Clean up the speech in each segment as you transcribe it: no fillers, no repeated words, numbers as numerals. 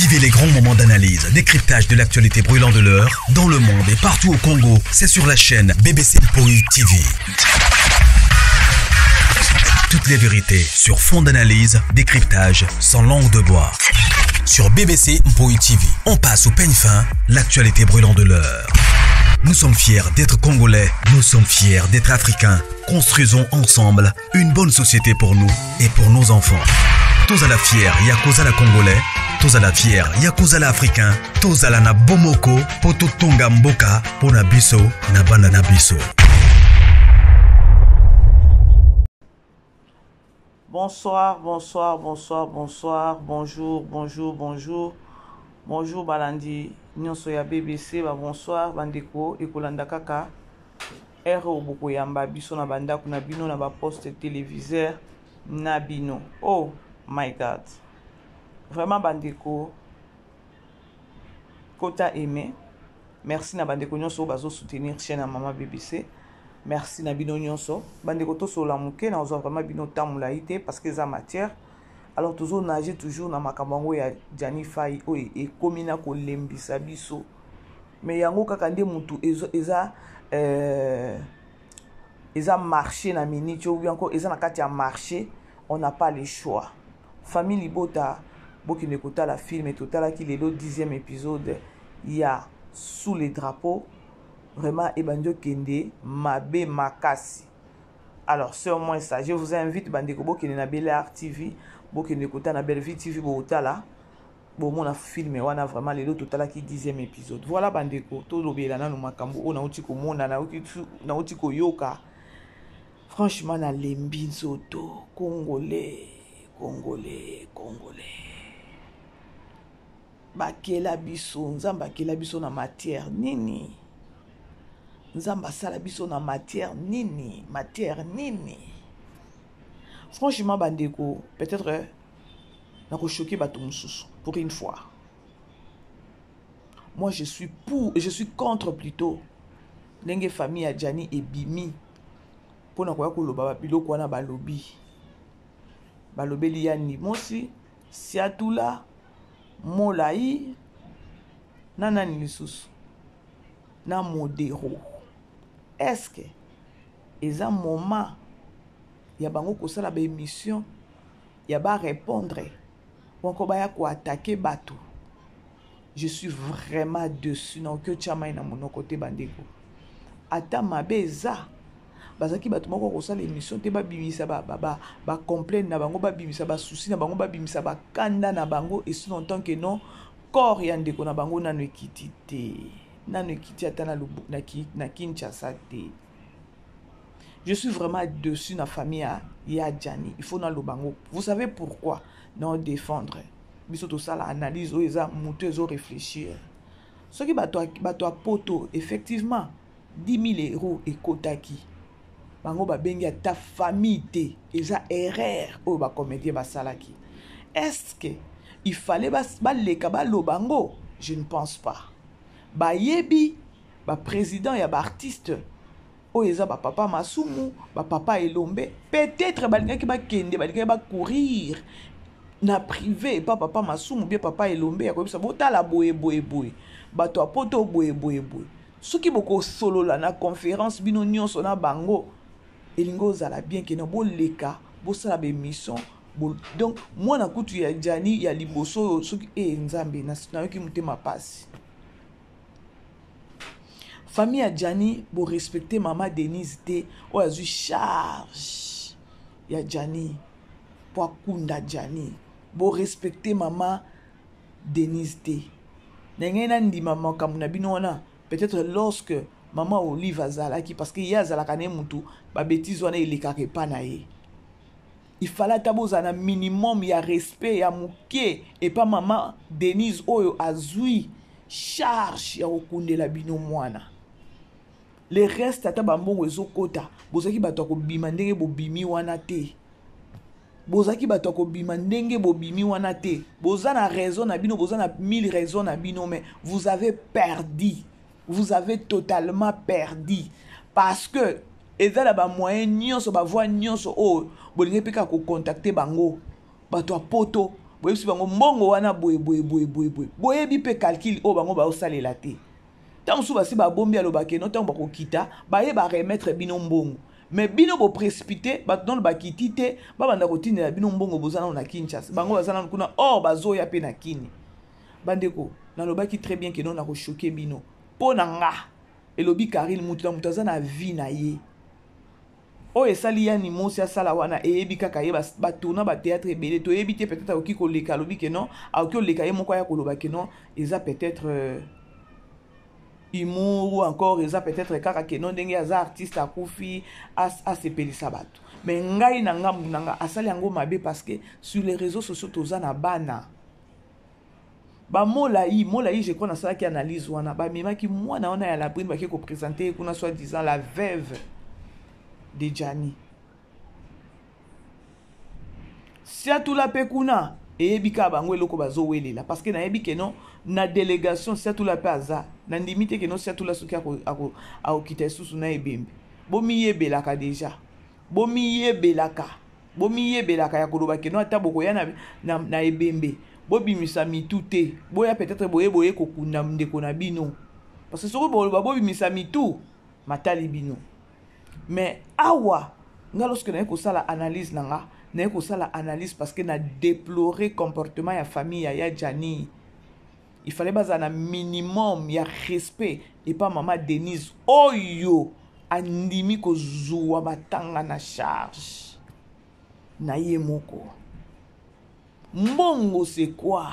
Vivez les grands moments d'analyse, décryptage de l'actualité brûlante de l'heure, dans le monde et partout au Congo. C'est sur la chaîne BBC Mpoi TV. Toutes les vérités sur fond d'analyse, décryptage, sans langue de bois. Sur BBC Mpoi TV, on passe au peigne fin, l'actualité brûlante de l'heure. Nous sommes fiers d'être Congolais, nous sommes fiers d'être Africains. Construisons ensemble une bonne société pour nous et pour nos enfants. Tous à la fière, Yakozala Congolais. Tous à la fière, Yakozala Africain. Tous à la na Bomoko, Poto Tonga Mboka, Pona Biso, na Banda na Biso. Bonsoir, bonsoir, bonsoir, bonsoir, bonjour, bonjour, bonjour. Bonjour Balandi, nyonso ya BBC, bonsoir bandeko, ekolanda kaka. Ero boko yamba biso na bandako na bino na ba poste téléviseur na bino. Oh my God. Vraiment bandeko, kota aimé. Merci na bandeko nyonso bazo soutenir chaîne à Mama BBC. Merci na bino nyonso. Bandeko to so la muke na ozo vraiment bino tamula ite parce que ça matière. Alors toujours nager toujours na makambango ya Jani Fai o e komina ko lembisa biso. Mais yango kaka nde mutu eza marché na minute ou bien encore eza na kati ya marché, on n'a pas le choix. Famille Libota bokine kota la film et totala ki le 10e épisode il y a sous les drapeaux vraiment ebanjo kende mabe makasi. Alors c'est au moins ça. Je vous invite bandeko bokine na Bel Air TV, bokine kota na Belleville TV botala. Bon mon a filmé wana vraiment le totala ki 10e épisode. Voilà bandeko to lobela na no makambo o na uti ko mona na uti ko yoka. Franchement na lembi nzoto congolais. Bakela biso, nzamba bakela biso na matière nini? Nzamba sala biso na matière nini? Franchement bandeko, peut-être na ko choquer bato mususu pour une fois. Moi je suis contre plutôt ndenge famille ya Jani et Bimi pona ko yakoloba biloko wana balobi. Balobeli ya Nimosi, Siatula, Molai, nanani lisusu, na Modero. Est-ce que eza moment ya bango kosala ba émission ya ba répondre ou encore ba ya ko attaquer bato? Je suis vraiment dessus na que chamai na mon côté bandeko. Ata mabeza bazaki bato moko kosala émission te babimisa ba complain na bango, babimisa ba souci na bango, babimisa ba kanda na bango, et sinon tant que non corps ya ndeko na bango nanu ekiti te, nanu ekiti ata na Kinshasa te. Je suis vraiment dessus na famille ya Jani. Il faut na lo bango. Vous savez pourquoi? Non défendre biso to sala analyse o eza mutu ezo réfléchir. Ce qui bato a poto effectivement 10 000 € et kotaki bango ba bengi ta famille te eza erreur o ba comédie ba salaki. Est-ce que il fallait ba leka ba lo bango? Je ne pense pas. Ba yebi ba président ya ba artiste o eza ba papa Masumu, ba papa Elombe, peut-être ba leka ki ba kende ba leka ba courir na privé pas papa Masumu bien papa Elombe ya ko bisa botala boye bato a poto boye ce qui boko solo la na conférence bino nyonso na bango elingo zala bien que no bo leka bo sala be mission donc moi na kutu ya Jani ya liboso soki nzambe na yoki mutema pasi famille ya Jani bo respecter mama Denise te o azu charge ya Jani po akunda Jani bo respecter mama Denise te nengena ndima makamuna bino wana. Peut-être lorsque maman Olive azalaki parce que y a zalaka ne mutu ba bêtise wana elekake pa na ye. Il fallait taboza na minimum ya respect ya muke et pas maman Denise oyo azui charge ya okundela bino mwana. Le reste ata bambongo ezokota bozaki bato ko bima ndenge bo bimi wana te. Bozaki bato ko bima ndenge bo bimi wana te. Bozana raison na bino, bozana 1000 raisons na bino, mais vous avez perdu. Vous avez totalement perdu parce que ezala ba moyen nyonso ba voix nyonso o bolinge peka ko contacter bango bato a poto boyebi bango mbongo wana boyebi pe calcul o bango ba osalela te tant mosusu basi babombi alobaki no ntango bakokita bayeba remettre bino mbongo mais bino boprécipité bato nano bakiti te babanda kotindela bino mbongo boza nano na Kinshasa bango baza nano kuna or bazoya mpe na kini bandeko nalobaki très bien ke no nakoshoke bino mpo na nga elobi Karine mutu na mutu aza na vie na ye oyo esali yani mosi asala wana eyebi kaka ye batourna batéâtre ebele toyebi te peut-être akoki koleka alobi ke non akoki oleka ye moko aya koloba ke non eza peut-être humour ou encore eza peut-être kaka ke non ndenge aza artiste akufi asepelisa bato mais ngai na ngambu na nga asali yango mabe parce que sur les réseaux sociaux toza na bana molai je crois nasalaki analyse wana bamemaki mwana wana ya Labrine baki koprésente kuna soi-disant la veuve de Jani siatula pe kuna eyebi ka bango eloko bazowelela parce que nayebi ke non na délégation siatula pe aza na ndimi te ke non siatula soki akokita esusu na ebembe bomiyebelaka deja bomiyebelaka ya koloba ke non ata bokoya na ebembe bobimisa mitu te boya peut-être boye kokunda ndeko na bino parce que soki bobimisa mitu matali bino mais awa nga lorsque naye kosala analyse nanga naye kosala analyse parce que na déplorer comportement ya famille ya Jani il fallait baza na minimum ya respect et pas maman Denise oyo andimi kozwa batanga na charge na ye moko mbongo c'est quoi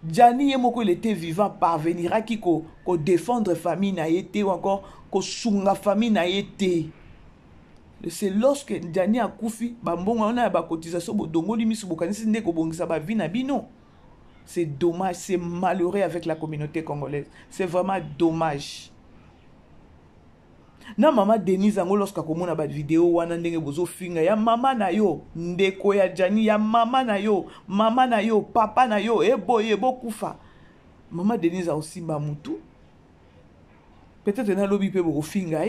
Jani ye moko il était vivant parvenira ki ko défendre famille na yete ou encore ko sunga famille na yete c'est lorsque Jani a koufi bambongo on a ba cotisation bodongoli misu bokanisi ndeko bongisa ba vie na bino c'est dommage c'est malheureux avec la communauté congolaise c'est vraiment dommage na mama Denise ango lorsque akomona ba vidéo wana ndenge bozo finga ya mama na yo ndeko ya Jani ya mama na yo papa na yo eboye bokufa mama Denise a aussi ba mutu peut-être na lobi pe boko finga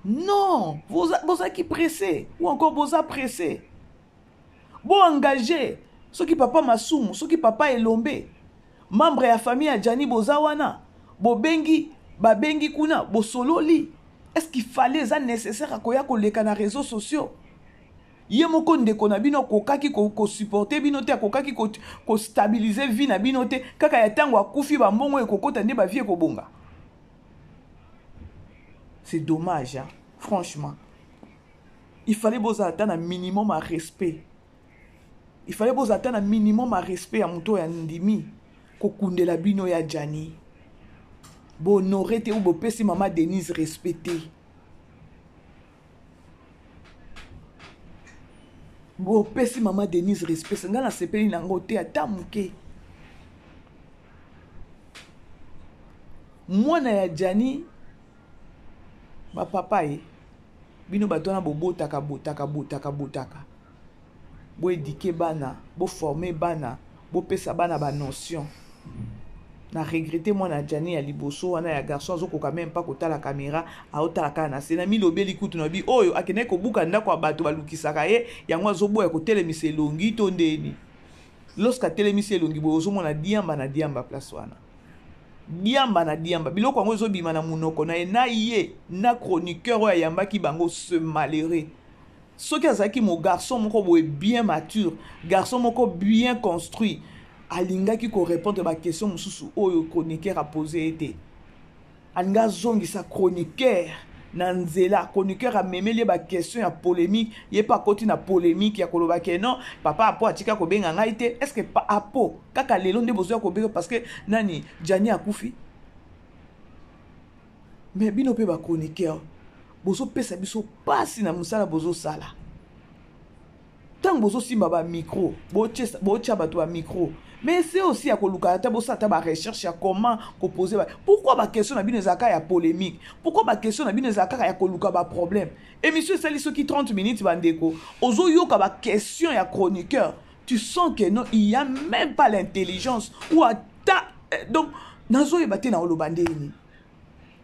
non vous qui pressé ou encore vous pressé bon engagé ceux qui papa masumu ceux qui papa elombe membre ya famille ya Jani bozawana bobengi babengi kuna bosololi est-ce qu'il fallait ça nécessaire akoya koleka na réseaux sociaux ye moko ndeko na bino kokaki ko supporter bino te kokaki ko stabiliser vie na bino te kaka ya tango akufi ba mbongo ekokota nde ba vie kobonga c'est dommage hein? Franchement il fallait boza attendre un minimum à respect il fallait boza attendre un minimum à respect à moto ya ndimi kokundela bino ya Jani honorer te ou bopesi mama Denise respecté bopesi mama Denise respect nga na sepeli nango te ata muke mwana ya Jani ba papa bino batona botaka bo éduquer bana bo former bana bo pesa bana ba notion na regretter moi na Jani ya liboso wana ya garçon azokoka même pas kotala caméra aotalaka na sena milobeli kutu na bi oyo akene ko buka ndako bato balukisaka ye yango azoboya kotelemisa elongi to ndeni lorsque atelemisa elongi bozo mona diamba place wana diamba biloko yango ezobima na munoko na ye na chroniqueur oyo yambaki bango ce malheureux soki azalaki mo garçon moko boye bien mature garçon moko bien construit alingaki ko répondre ba question mususu oyo chroniqueur a posé été alinga zongisa chroniqueur na nzela chroniqueur a memeli ba question ya polémique ye pa koti na polémique ya koloba ke non papa apo atika ko benga ngai te est-ce que pa apo kaka lelo nde bozo ko benga parce que nani Jani akufi mais bino pe ba chroniqueur bozo pesa biso pasi na musala bozo sala tant bozo simba ba micro bo tia bato ba micro mais c'est aussi à koluka ta bossa ta ba recherche ya comment poser pourquoi ba question na bino zaka ya polémique pourquoi ba question na bino zaka ya koluka ba problème émission ça liso qui 30 minutes bandeko ozo yoka ba question ya chroniqueur tu sens que non il y a même pas l'intelligence ou donc nazo yebate na olobandeni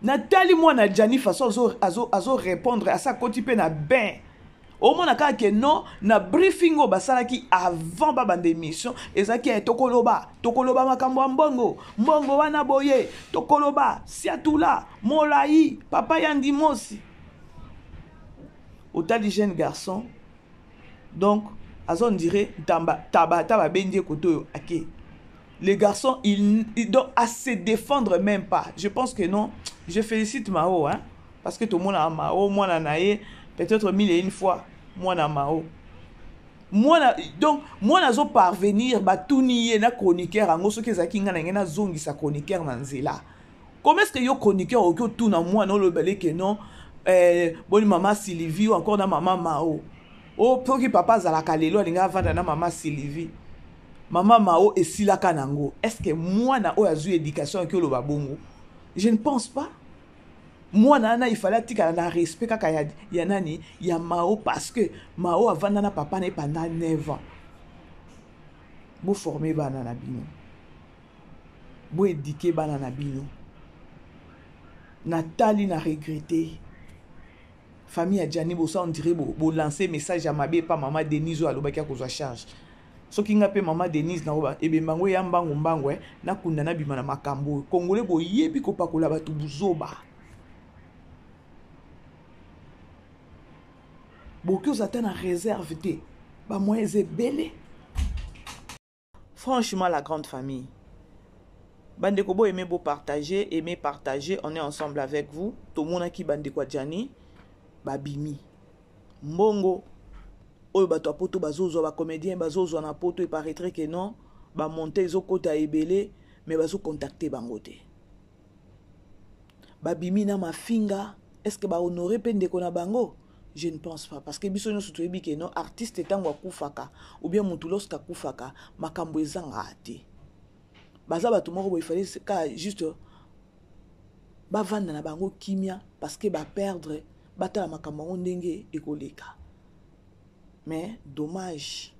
Nathalie moi na Jani façon azo répondre à ça koti pe na ben Au moins que non na briefing o basalaki avant ba bande émission ezaki tokoloba makambo ya mbongo wana boye tokoloba siatula molai papa yandi mosi otali jeune garçon donc azon dirait taba bendie koto ok les garçons ils doivent à se défendre même pas. Je pense que non. Je félicite Mao hein parce que tout le monde a Mao moi nae peut-être 1001 fois moi na Mao donc moi nazo parvenir batuni na chroniqueur ango soki ezaki nga na ngena zongi sa chroniqueur na nzela. Comment est-ce que yo chroniqueur okyo tout na moi non le belé que non boni maman Sylvie ou encore na maman Mao. Oh pour que papa zalaka lelo alinga vanda na maman Sylvie. Maman Mao et Silaka Nango. Est-ce que moi na oyazu éducation que le babongo? Je ne pense pas. Moi nana il fallait tika na respect kaka ya nani ya Mao parce que Mao avant na papa ne pendant 9 ans. Bo former bana na bino. Bo éduquer bana na bino. Nathalie n'a regretté. Famille a Gianni Bossa on dirait bo lancer message à Mabé pas maman Denise ou alobaki a kozwa charge. Soki nga pe maman Denise na roba ebe mbango ya mbango na kunda na bima na makambo Congolais bo yebi ko pakola batu buzoba. Beaucoup zata na réserve te ba moyens ebele. Franchement la grande famille. Bandeko bo aimer partager, on est ensemble avec vous. Tout le monde qui bandeko Gianni babimi. Mbongo oyo bato apoto bazozo ba comédien bazozo na poto et paraîtrait que non ba monter zo kota ebele mais bazo contacter bangote babimi na mafinga est-ce que ba honorer pende ko na bango je ne pense pas parce que biso nyo surtout ebi que non artiste tango akufaka ou bien mutu loska kufaka makambo ezanga ate baza bato moko bo il fallait ka juste ba vanda na bango kimia parce que ba perdre batala makambo ndenge ekoleka. Mais dommage.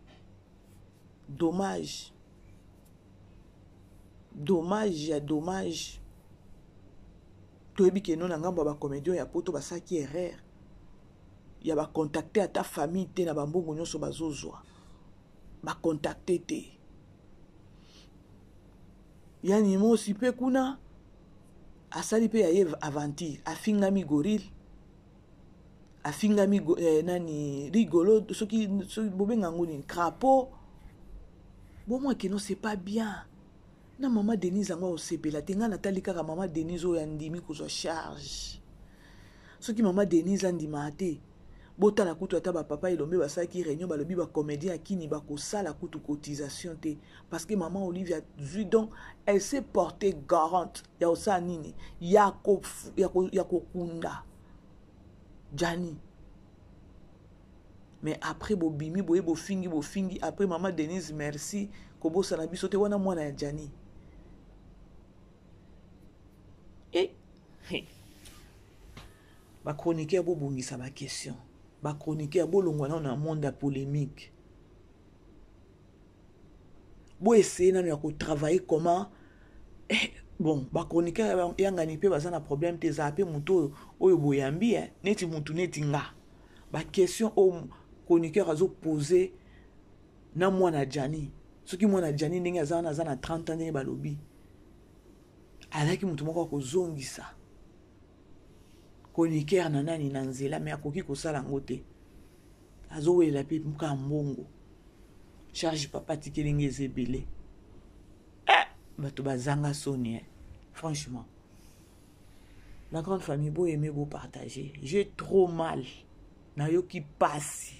Toyebi ke non na ngambo ba comédien ya poto basaki erreur. Ya ba contacter à ta famille te na bambongo nyonso bazozwa. Ba contacter te. Yani mo si pe kuna asali pe ya aventure afingami gorille. Afingami nani rigolo soki bobenga ngoni crapaud bon moi que non c'est pas bien na maman Denise anga osepela tenga natali kaka maman Denise o yandimi kozwa charge soki maman Denise andima te botala kutu ata ba papa elombe basaki réunion balobi ba comédien akini ba kosala kutu cotisation te parce que maman Olivia Zudon elle s'est portée garante ya osa nini ya kokunda Gianni. Mais après bobimi boye bofingi après maman Denise merci kobo sana biso te wana mwana ya Gianni. Et ba chroniqueur bo bongisa ba question. Ba chroniqueur bo longwana na monde de polémique. Bo essayer na ya ko travailler comment bon ba chroniqueur yangani pe baza na problème te zape muto oyo boyambi neti mutu neti nga ba question o chroniqueur azo poser na mwana Gianni soki mwana Gianni ndenge azana 30 ans ndenge balobi alaki mutu moko ko zongisa chroniqueur na nani na nzela mais akoki ko sala ngote azo wela pe muka mbongo charge papa tikelinga ezebele bato bazanga soni franchement la grande famille beau aimer beau partager j'ai trop mal na yo qui passe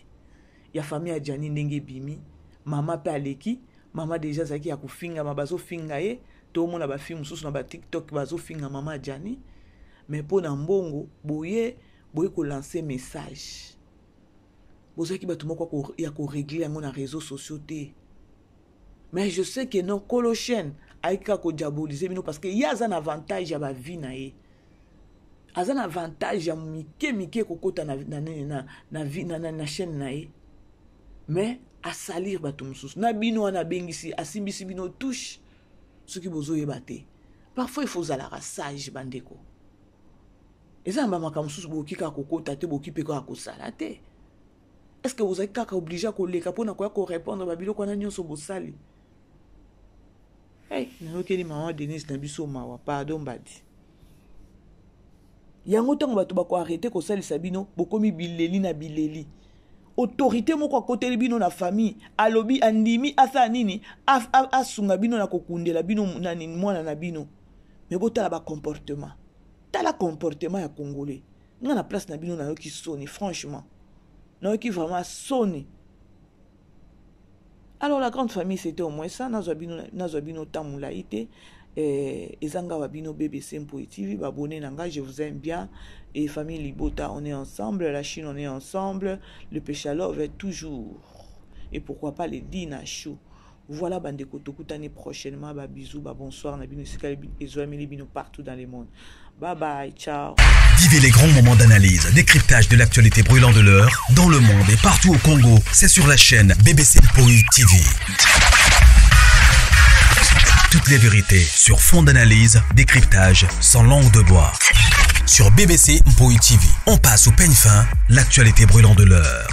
ya famille ya Gianni ndenge bimi mama pe aleki mama déjà zaki ya kufinga mabazo finga ye to mona ba film susu na ba TikTok bazo finga mama Gianni mais pour na mbongo boye ko lancer message bozaki bato moko ya ko régler yango na réseaux sociaux te mais je sais que non colochen aika ko diaboliser bino parce que y a un avantage ya ba vie na ye azan avantage ya mike kokota na vie na chaîne na ye mais à salir bato mususu na bino wana bengisi asimbisi bino touche ce qui bozo yebate parfois il faut zala sage bandeko eza mbama ka mususu boki ka kokota te boki pe ko akosala te Est-ce que vous êtes obligé à koleka pour répondre à biloko na nyonso bosali? Hey, nakeli maman Denise na biso mawa, pardon badi. Yango tango bato bako arrêter ko salisa bino, bokomi bileli na bileli. Autorité moko akoteli bino na famille, alobi andimi asa nini, asunga bino na kokundela bino na nini mwana na bino. Mais botala ba comportement. Tala comportement ya Congolais. Nga na place na bino na yoki soni, franchement. Na yoki vraiment soni. Alors la grande famille c'était au moins ça, nazobino tamula ite, ezanga wabino BBC Mpoï TV, babone nanga, je vous aime bien, et famille Libota on est ensemble, la Chine on est ensemble, le Péchalov est toujours, et pourquoi pas les Dinachou. Voilà bandeko tokutani prochainement, ba bisous, ba bonsoir, na bino sikali ezoameli bino partout dans le monde. Bye bye, ciao. Vivez les grands moments d'analyse, décryptage de l'actualité brûlante de l'heure, dans le monde et partout au Congo. C'est sur la chaîne BBC Mpoï TV. Toutes les vérités sur fond d'analyse, décryptage sans langue de bois. Sur BBC Mpoï TV, on passe au peigne fin, l'actualité brûlante de l'heure.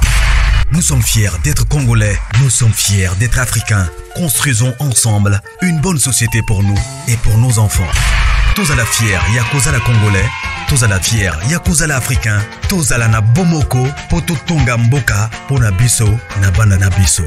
Nous sommes fiers d'être Congolais, nous sommes fiers d'être Africains. Construisons ensemble une bonne société pour nous et pour nos enfants. Tous à la fière, Yakoza la Congolais. Tous à la fière, Yakoza la Africain. Tous à la na Bomoko, Poto Tonga Mboka, Pona Biso, na Banda na Biso.